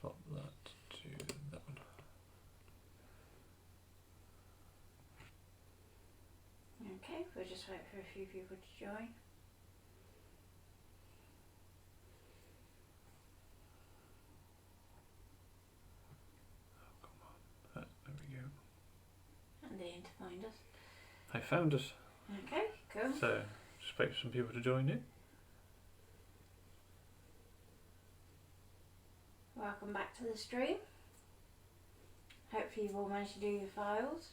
swap that to that one. Okay, we'll just wait for a few people to join. There we go. And they need to find us. I found us. Okay, cool. So, just wait for some people to join in. Welcome back to the stream. Hopefully you've all managed to do your files.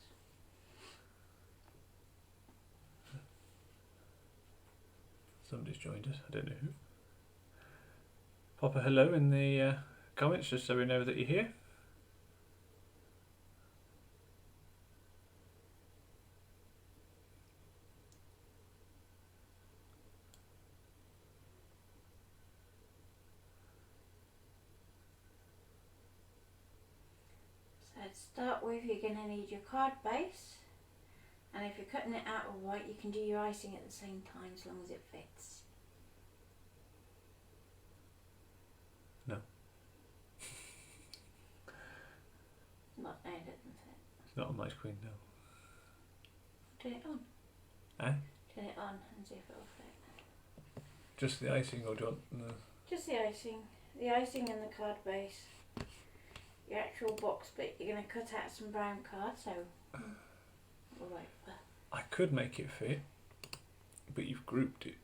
Somebody's joined us, I don't know who. Pop a hello in the comments just so we know that you're here. So to start with, you're going to need your card base, and if you're cutting it out all right, you can do your icing at the same time as long as it fits. No. Not, no, it doesn't fit. It's not on my screen now. Turn it on. Eh? Turn it on and see if it'll fit. Just the icing or do you want the... Just the icing. The icing and the card base. Your actual box bit, you're going to cut out some brown card, so we'll wait for... I could make it fit, but you've grouped it.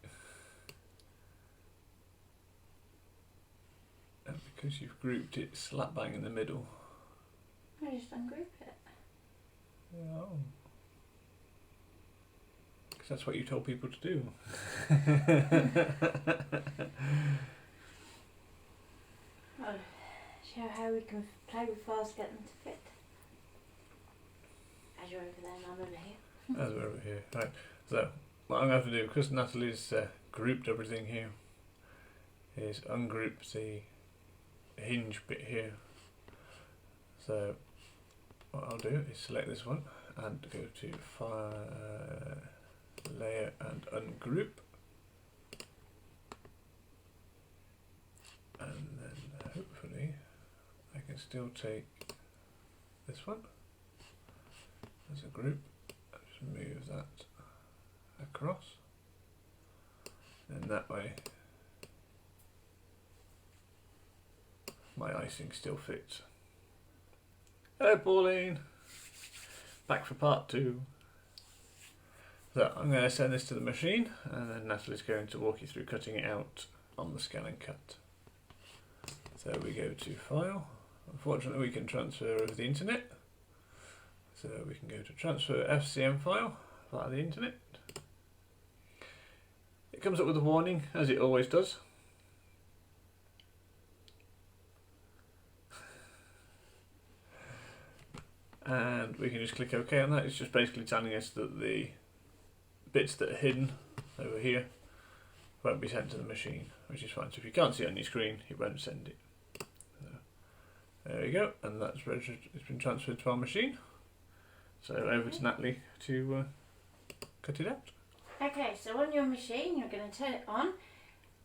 And because you've grouped it slap bang in the middle. I just ungroup it. Oh. Because that's what you told people to do. Well, show how we can play with files to get them to fit. As you're over there and I'm over here. As we're over here. Right. So, what I'm going to have to do, because Natalie's grouped everything here, is ungroup the hinge bit here. So, what I'll do is select this one and go to File, Layer and Ungroup. And then hopefully I can still take this one as a group and just move that across. And that way my icing still fits. Hello Pauline! Back for part 2. So I'm going to send this to the machine and then Natalie's going to walk you through cutting it out on the ScanNCut. So we go to File. Unfortunately we can transfer over the internet. So we can go to Transfer FCM File via the internet. It comes up with a warning, as it always does. And we can just click OK on that. It's just basically telling us that the bits that are hidden over here won't be sent to the machine, which is fine. So if you can't see it on your screen, it won't send it. So there we go, and that's registered. It's been transferred to our machine. So over to Natalie to cut it out. Okay, so on your machine, you're going to turn it on,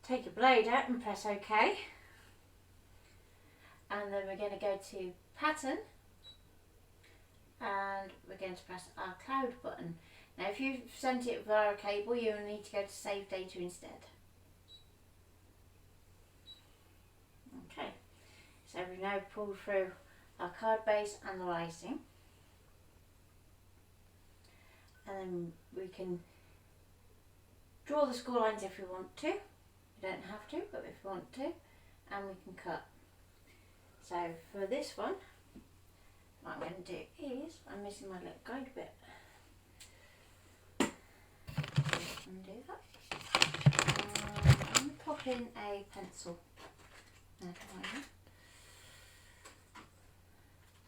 take your blade out and press OK. And then we're going to go to Pattern. And we're going to press our cloud button. Now if you've sent it via a cable, you'll need to go to Save Data instead. Okay, so we've now pulled through our card base and the icing. And then we can draw the score lines if we want to. We don't have to, but if we want to. And we can cut. So for this one, what I'm going to do is, I'm missing my little guide bit. Undo that. I'm going to pop in a pencil.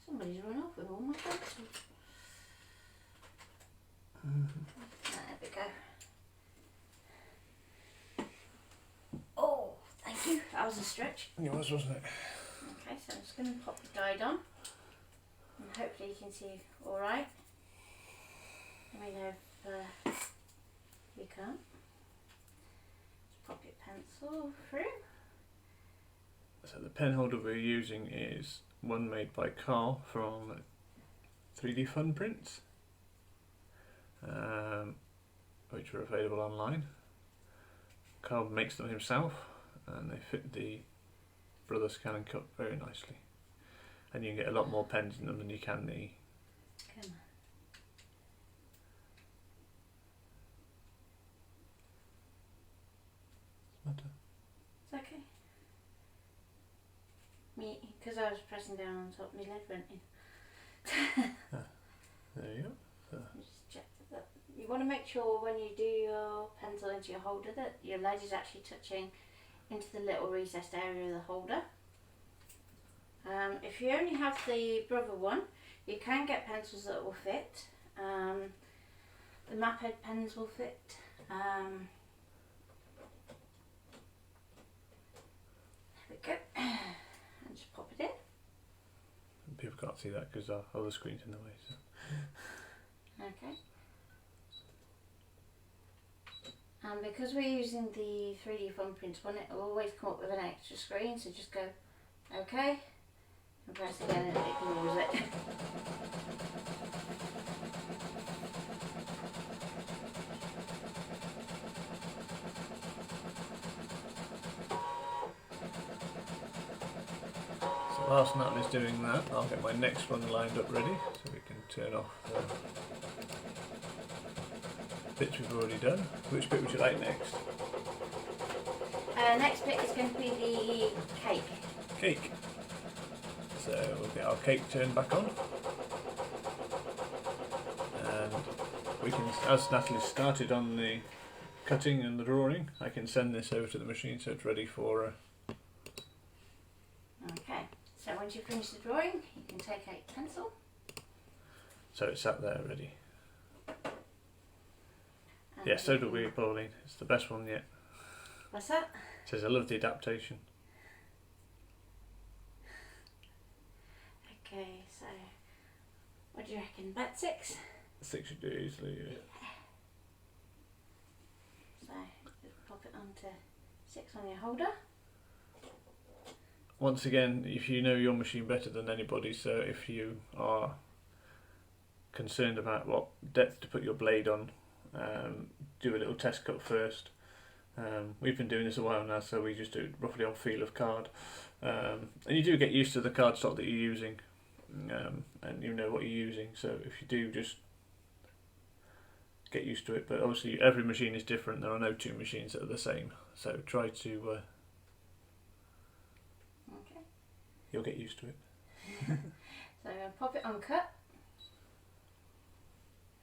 Somebody's run off with all my pencils. There we go. Oh, thank you. That was a stretch. It was, wasn't it? Okay, so I'm just going to pop the guide on. And hopefully you can see alright. Let me know if you can't. Just pop your pencil through. So the pen holder we're using is one made by Carl from 3D Fun Prints, which are available online. Carl makes them himself, and they fit the Brother ScanNCut very nicely. And you can get a lot more pens in them than you can the. It's okay. Me, because I was pressing down on top, my lead went in. There you go. Just check that. You want to make sure when you do your pencil into your holder that your lead is actually touching into the little recessed area of the holder. If you only have the Brother one, you can get pencils that will fit. The map head pens will fit. There we go. And just pop it in. People can't see that because our other screen's in the way. So. Okay. And because we're using the 3D Fun Prints one, it will always come up with an extra screen, so just go OK and press again and it ignores it. So whilst Natalie's doing that, I'll get my next one lined up ready so we can turn off the bits we've already done. Which bit would you like next? Next bit is going to be the cake. Cake. So we'll get our cake turned back on. And we can, as Natalie's started on the cutting and the drawing, I can send this over to the machine so it's ready for Okay, so once you finish the drawing, you can take out your pencil. so it's sat there ready. Yeah, so do we, Pauline. It's the best one yet. What's that? It says I love the adaptation. Okay, so what do you reckon? About 6? 6 should do easily. Yeah. So just pop it onto 6 on your holder. Once again, if you know your machine better than anybody, so if you are concerned about what depth to put your blade on, do a little test cut first. We've been doing this a while now, so we just do it roughly on feel of card. And you do get used to the cardstock that you're using, and you know what you're using, so if you do, just get used to it. But obviously every machine is different, there are no two machines that are the same, so try to Okay. you'll get used to it. So I'm going to pop it on cut,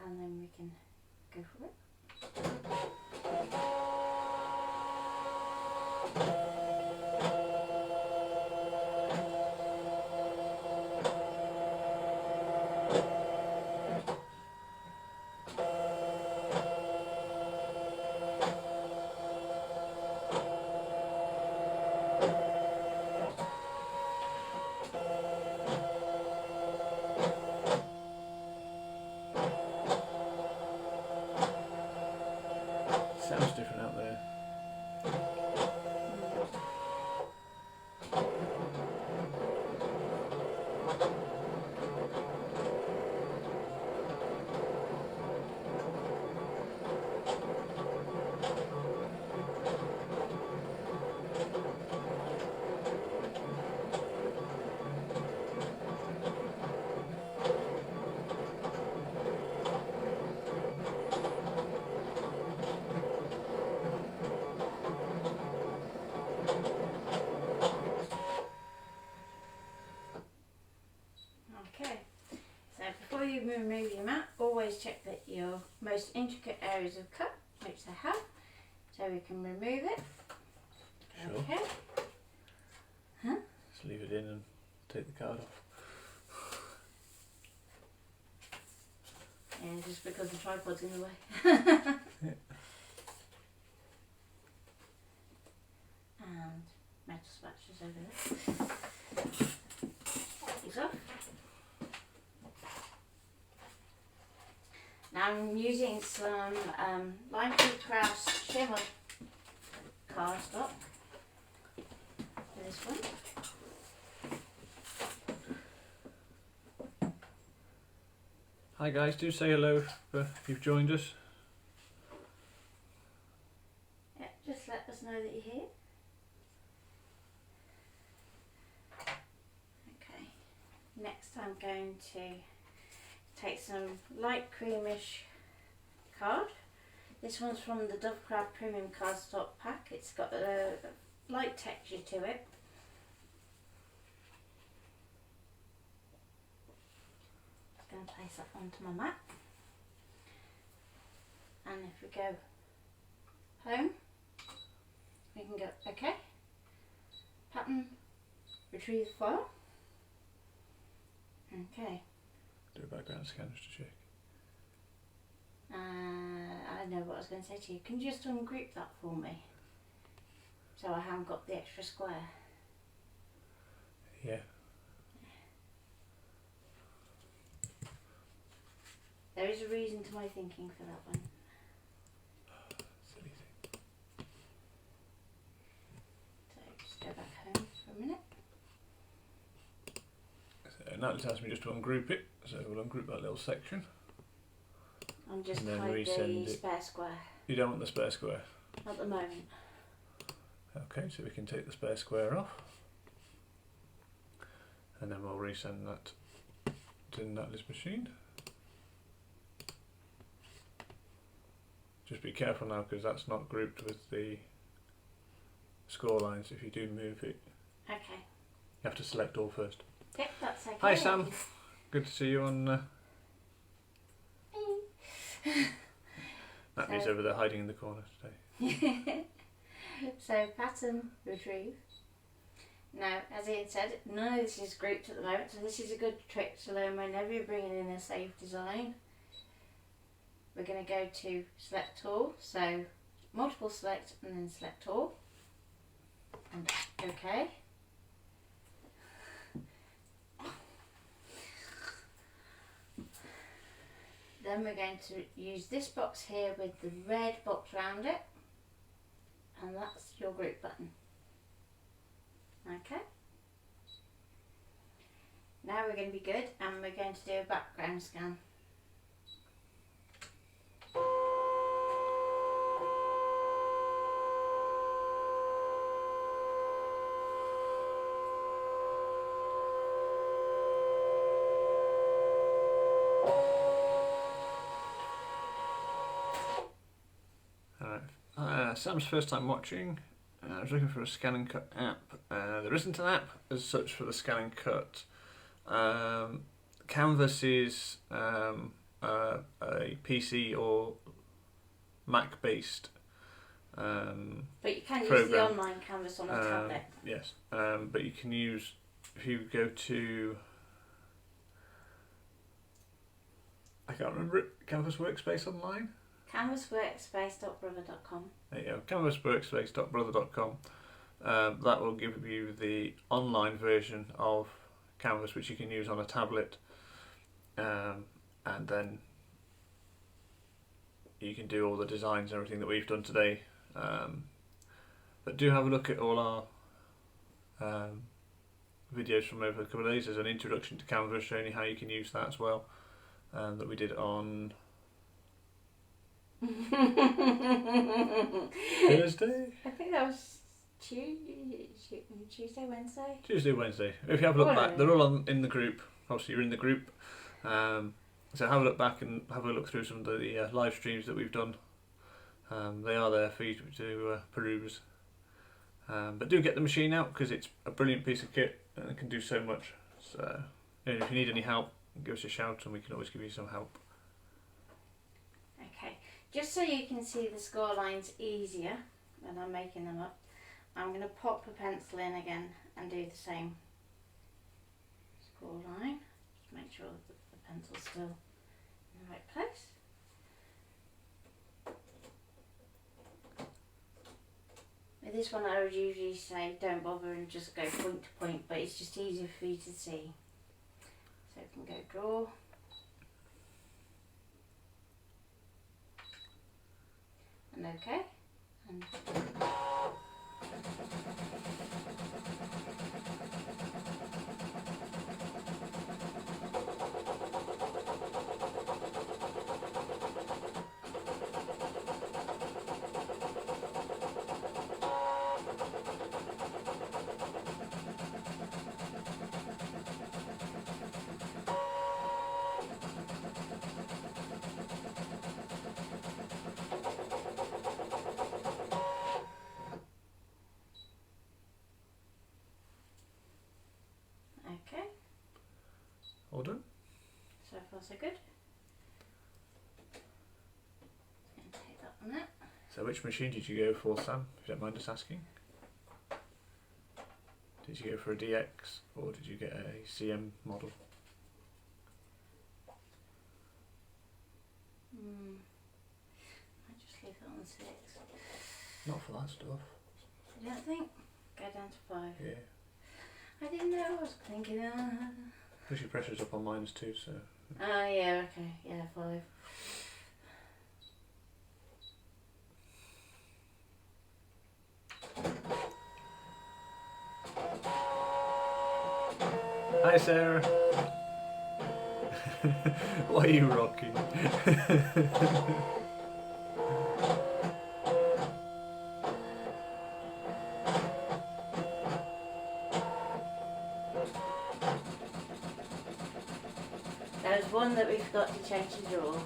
and then we can go for it. Sounds different out there. Okay, so before you remove your mat, always check that your most intricate areas of cut, which they have, so we can remove it. Sure. Okay. Huh? Just leave it in and take the card off. Yeah, just because the tripod's in the way. Yeah. And metal spatulas over there. These off. Now I'm using some Limefree Crafts shimmer cardstock for this one. Hi guys, do say hello if you've joined us. Yeah, just let us know that you're here. Okay, next I'm going to take some light creamish card. This one's from the Dovecraft Premium Cardstock Pack. It's got a light texture to it. Just going to place that onto my mat. And if we go home, we can go OK, pattern, retrieve file. Okay. Do a background scan just to check. I know what I was going to say to you. Can you just ungroup that for me? So I haven't got the extra square. Yeah. There is a reason to my thinking for that one. Silly thing. So just go back home for a minute. So now it tells me just to ungroup it. So we'll ungroup that little section. And just And then hide resend the it. spare square You don't want the spare square. at the moment. Okay, so we can take the spare square off. And then we'll resend that to Natalie's machine. Just be careful now because that's not grouped with the score lines. If you do move it, Okay. you have to select all first. Yep, that's okay. Hi Sam, good to see you on. Natalie's So- over there hiding in the corner today. So pattern, retrieve. Now, as Ian said, none of this is grouped at the moment, so this is a good trick to learn whenever you're bringing in a saved design. We're going to go to select all, so multiple select and then select all, and OK. Then we're going to use this box here with the red box around it, and that's your group button. Okay. Now we're going to be good, and we're going to do a background scan. Sam's first time watching. I was looking for a ScanNCut app. There isn't an app as such for the ScanNCut. Canvas is a PC or Mac based But you can use program. the online canvas on a tablet. Yes, but you can use, if you go to, I can't remember it, Canvas Workspace Online? Canvasworkspace.brother.com. There you go, canvasworkspace.brother.com. That will give you the online version of Canvas, which you can use on a tablet, and then you can do all the designs and everything that we've done today. But do have a look at all our videos from over a couple of days. There's an introduction to Canvas showing you how you can use that as well, that we did on Thursday? I think that was Tuesday, Wednesday. Tuesday, Wednesday. If you have a look back, they're all in the group. Obviously, you're in the group. So have a look back and have a look through some of the live streams that we've done. They are there for you to peruse. But do get the machine out because it's a brilliant piece of kit and it can do so much. So if you need any help, give us a shout and we can always give you some help. Okay, just so you can see the score lines easier when I'm making them up, I'm going to pop a pencil in again and do the same score line. Just make sure that the pencil's still in the right place. With this one I would usually say don't bother and just go point to point, but it's just easier for you to see. So we can go draw. And OK. And All done. So far so good. And take that one out. So which machine did you go for, Sam, if you don't mind us asking? Did you go for a DX or did you get a CM model? I just leave it on 6. Not for that stuff. You don't think? Go down to 5. Yeah. I didn't know, I was thinking, Push your pressure's up on -2, so. yeah, okay, yeah, 5. Hi, Sarah. Why are you rocking? There's one that we forgot to change the drawer.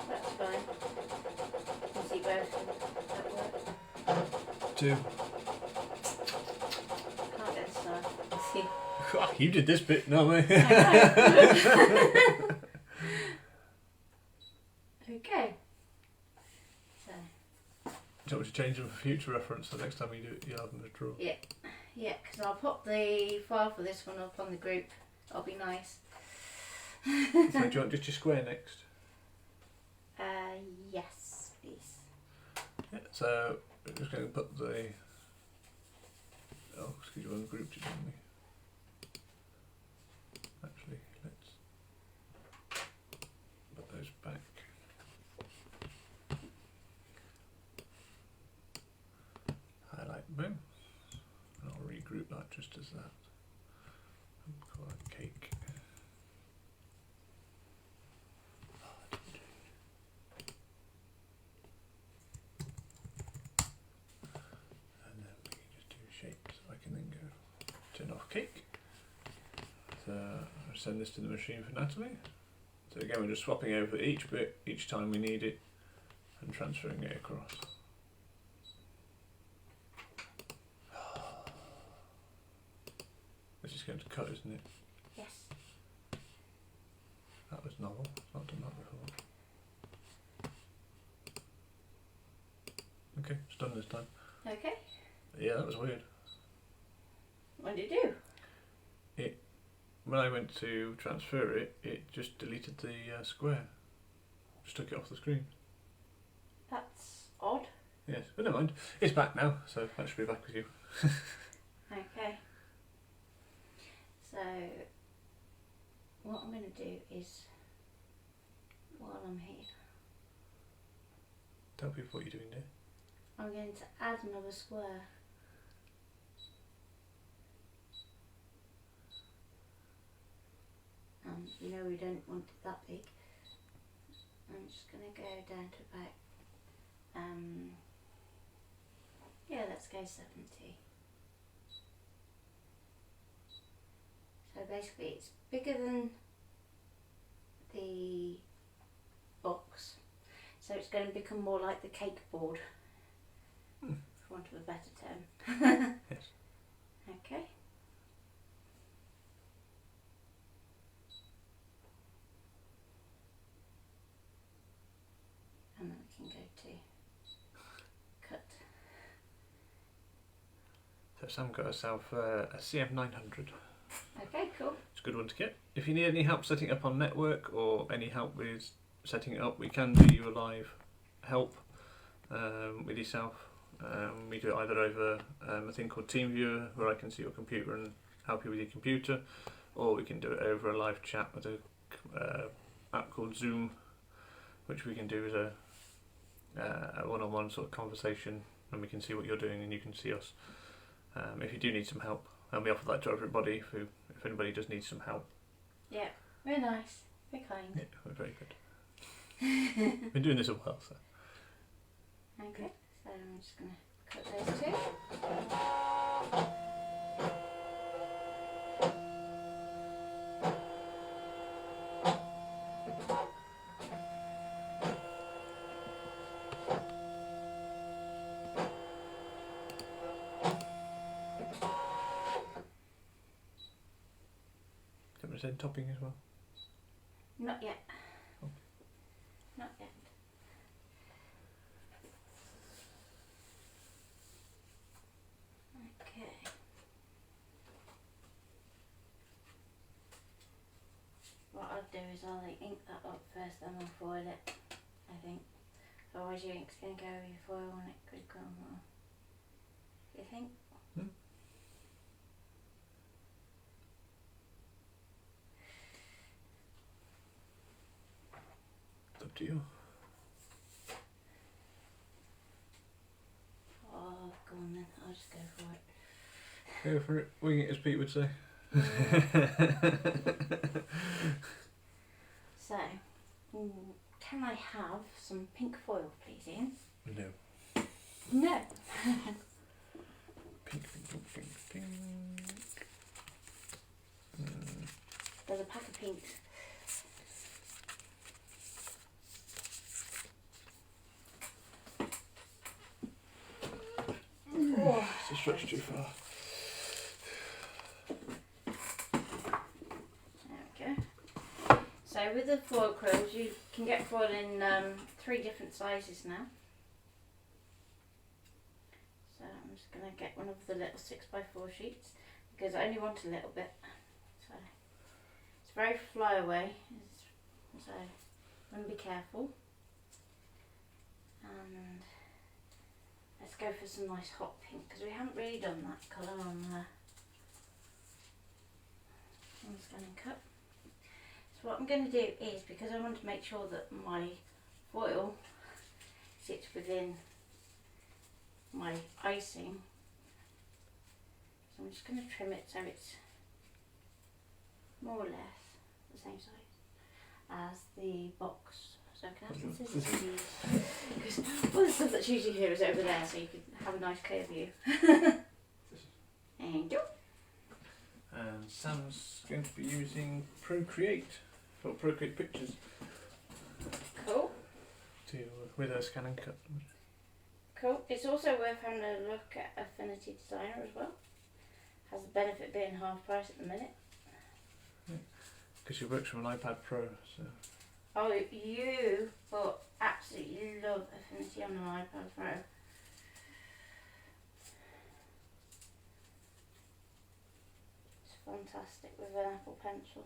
That's fine. You see both at work? 2. Can't get the side. See? You did this bit, no way. Okay. So. Do you want me to change them for future reference the next time you do it? You'll have them to draw. Yeah, because I'll pop the file for this one up on the group. That'll be nice. So do you want just your square next? Yes, please. Yeah, so we're just going to put the. Oh, excuse me, ungrouped it, didn't we? Actually, let's put those back. Highlight, boom. And I'll regroup that just as that. And call that cake. And then we can just do shapes. I can then go turn off cake. So I'll send this to the machine for Natalie. So again, we're just swapping over each bit each time we need it and transferring it across. This is going to cut, isn't it? Yes. That was novel. Not done that before. Okay, it's done this time. Okay. Yeah, that was weird. What did you do? When I went to transfer it, it just deleted the square. Just took it off the screen. That's odd. Yes, but never mind. It's back now, so that should be back with you. Okay. So, what I'm going to do is, while I'm here, Tell people what you're doing there. I'm going to add another square. You know we don't want it that big. I'm just going to go down to about, yeah, let's go 70. So basically it's bigger than the box, so it's going to become more like the cake board, for want of a better term. Yes. Okay. And then we can go to cut. So Sam got herself a CM900. Okay, cool. It's a good one to get. If you need any help setting it up on network or any help with setting it up, we can do you a live help with yourself. We do it either over a thing called TeamViewer, where I can see your computer and help you with your computer, or we can do it over a live chat with a app called Zoom, which we can do as a one-on-one sort of conversation, and we can see what you're doing and you can see us. If you do need some help, and we offer that to everybody if anybody does need some help. Yeah, we're nice. We're kind. Yeah, we're very good. Been doing this a while, so. Okay, so I'm just going to cut those two. 100% topping as well? Not yet. Oh. Not yet. Okay. What I'll do is I'll ink that up first, then I'll foil it, I think. Otherwise your ink's going to go over your foil and it could come off. You think? It's up to you. Oh, go on then. I'll just go for it. Go for it. Wing it, as Pete would say. So, can I have some pink foil, please, Ian? No. No. Pink, pink, pink, pink, pink. There's a pack of pinks. Oh. It's a stretch too far. There we go. So with the foil quills, you can get foil in 3 different sizes now. So I'm just going to get one of the little 6x4 sheets because I only want a little bit. So it's very flyaway, so I'm going to be careful. And let's go for some nice hot pink because we haven't really done that colour on ScanNCut. So what I'm going to do is, because I want to make sure that my foil sits within my icing, so I'm just going to trim it so it's more or less the same size as the box. So I can have some scissors to use, because all the stuff that's usually here is over there, so you can have a nice clear view. And go. And Sam's going to be using Procreate for Procreate Pictures Cool. with her ScanNCut. Cool. It's also worth having a look at Affinity Designer as well. Has the benefit being half price at the minute. Because she works from an iPad Pro, so. Oh, you will absolutely love Affinity on an iPad Pro. It's fantastic with an Apple Pencil.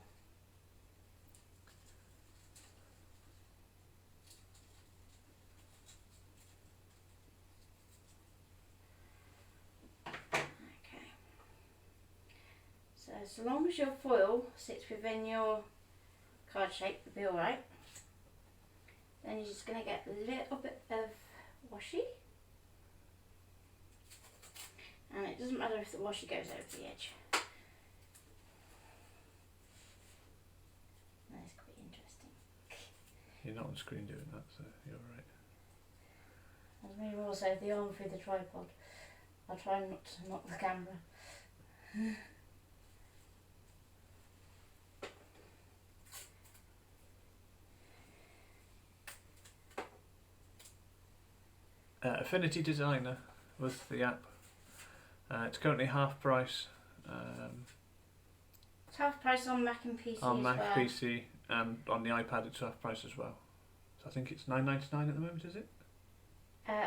Okay. So long as your foil sits within your card shape, it'll be alright. Then you're just going to get a little bit of washi. And it doesn't matter if the washi goes over the edge. That's quite interesting. You're not on screen doing that, so you're alright. As me also the arm through the tripod. I'll try not to knock the camera. Affinity Designer was the app. It's currently half price It's half price on Mac and PC on as Mac, well. PC, and on the iPad it's half price as well. So I think it's $9.99 at the moment, is it?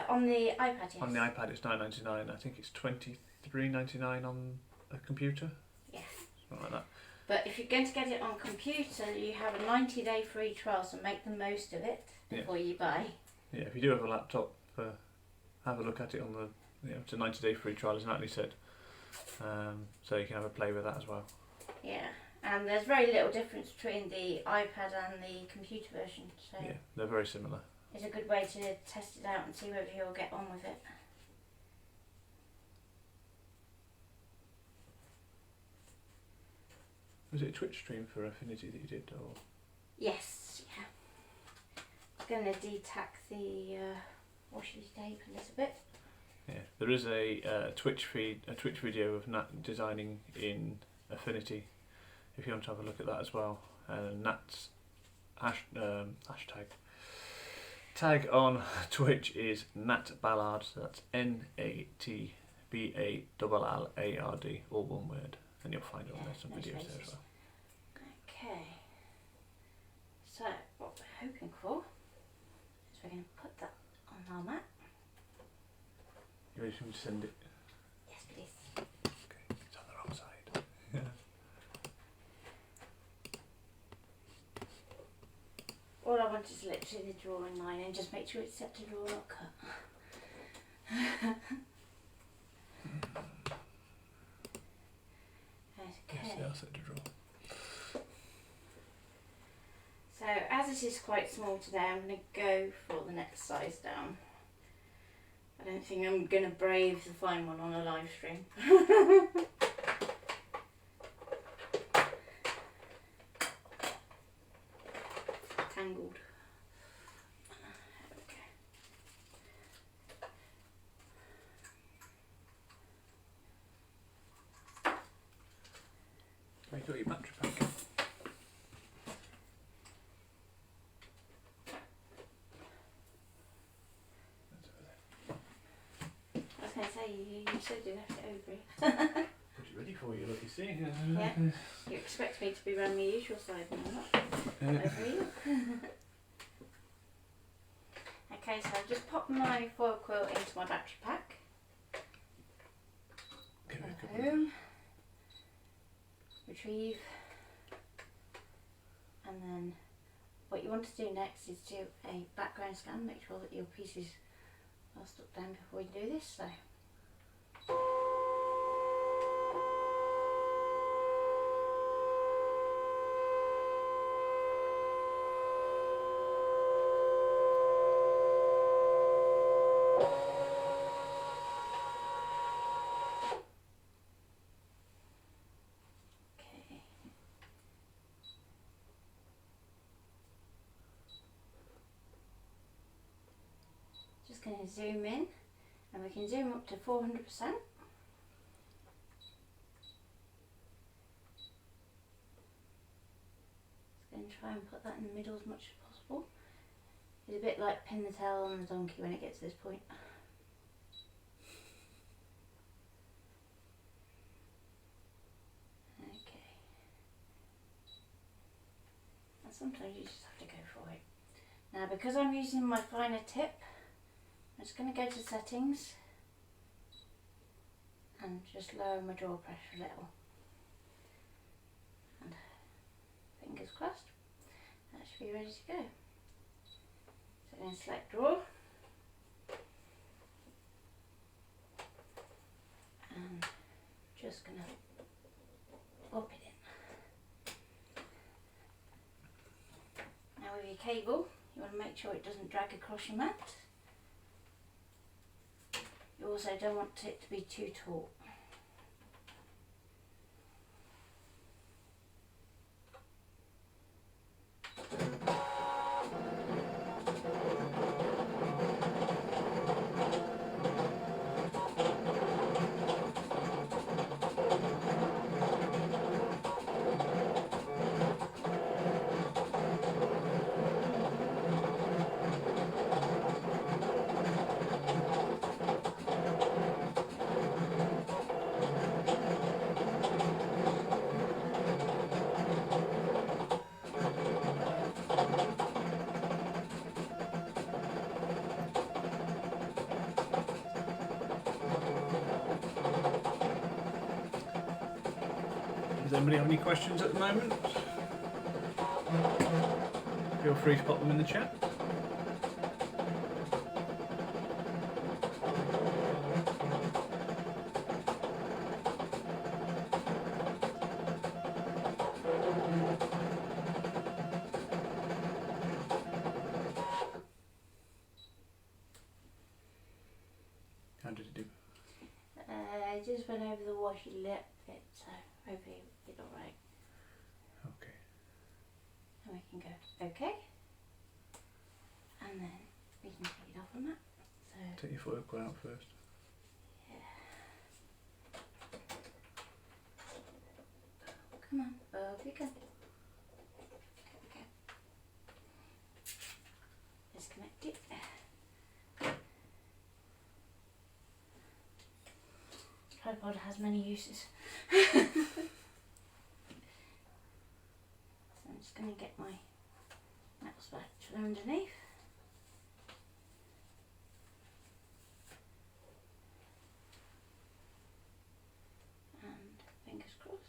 On the iPad, yes. On the iPad it's $9.99. I think it's $23.99 on a computer. Yeah. Something like that. But if you're going to get it on computer, you have a 90-day free trial, so make the most of it before you buy. Yeah, if you do have a laptop, have a look at it on the. It's a 90-day free trial, as Natalie said. So you can have a play with that as well. Yeah, and there's very little difference between the iPad and the computer version, so Yeah, they're very similar. it's a good way to test it out and see whether you'll get on with it. Was it a Twitch stream for Affinity that you did, or? Yes, yeah. I'm going to detack the washi tape a little bit. Yeah, there is a Twitch video of Nat designing in Affinity. If you want to have a look at that as well, Nat's hashtag tag on Twitch is Nat Ballard. So that's NATBALLARD, all one word, and you'll find it on there some videos there as well. Okay, so what we're hoping for is we're going to put that on our mat. You ready for me to send it? Yes, please. Okay, it's on the wrong side. All I want is literally the drawing line, and just make sure it's set to draw, not cut. Yes, Okay. they are set to draw. So as this is quite small today, I'm going to go for the next size down. I don't think I'm going to brave the fine one on a live stream. Tangled. Okay. Have you got your battery pack? That's over there. I was going to say, you said you left it over here. Put it ready for you, look, you see? Yeah. You expect me to be around the usual side and I'm not. Over here. Okay, so I've just popped my foil quilt into my battery pack. Give it a Go couple of- home. Retrieve. And then what you want to do next is do a background scan, make sure that your pieces are stuck down before you do this. So okay. Just going to zoom in, and we can zoom up to 400%. Going to try and put that in the middle as much as possible. It's a bit like pin the tail on the donkey when it gets to this point. Okay. And sometimes you just have to go for it. Now, because I'm using my finer tip, I'm just going to go to settings and just lower my draw pressure a little. And fingers crossed, that should be ready to go. So I'm going to select draw. And just going to pop it in. Now with your cable, you want to make sure it doesn't drag across your mat. You also don't want it to be too taut. Does anybody have any questions at the moment? Feel free to pop them in the chat. How did it do? I just went over the washi lip bit, so hopefully it did alright. Okay. And we can go okay. And then we can take it off on that. So Take your foil quilt out first. come on, over you go. Okay. Disconnect it. Tripod has many uses. just going to get my metal spatula underneath. And fingers crossed.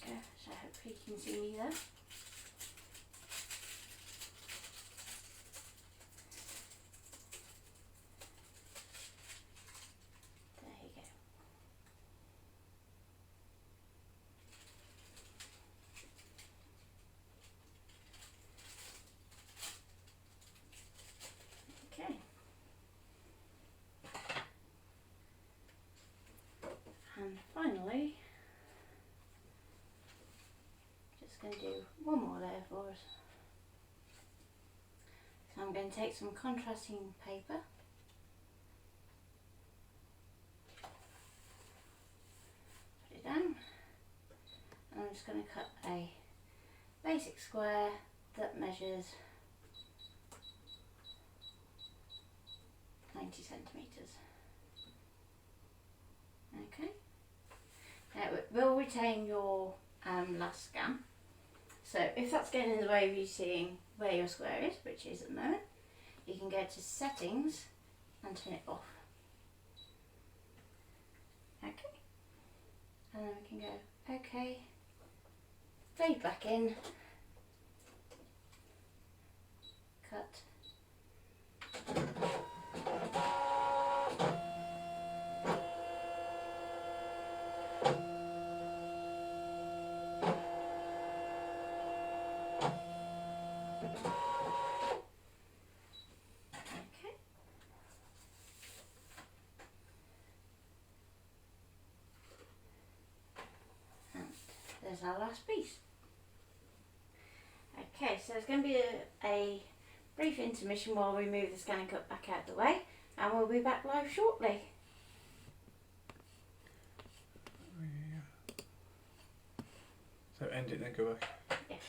There we go, so hopefully you can see me there. There you go. Okay. And finally, just going to do one more layer for us. So I'm going to take some contrasting paper, put it down, and I'm just going to cut a basic square that measures 90 centimetres. Okay. Now it will retain your last scan. So if that's getting in the way of you seeing where your square is, which is at the moment, you can go to settings and turn it off. Okay. And then we can go okay, fade back in, cut. Okay. And there's our last piece. Okay, so there's going to be a brief intermission while we move the ScanNCut back out of the way, and we'll be back live shortly. So end it, then go back. Yes.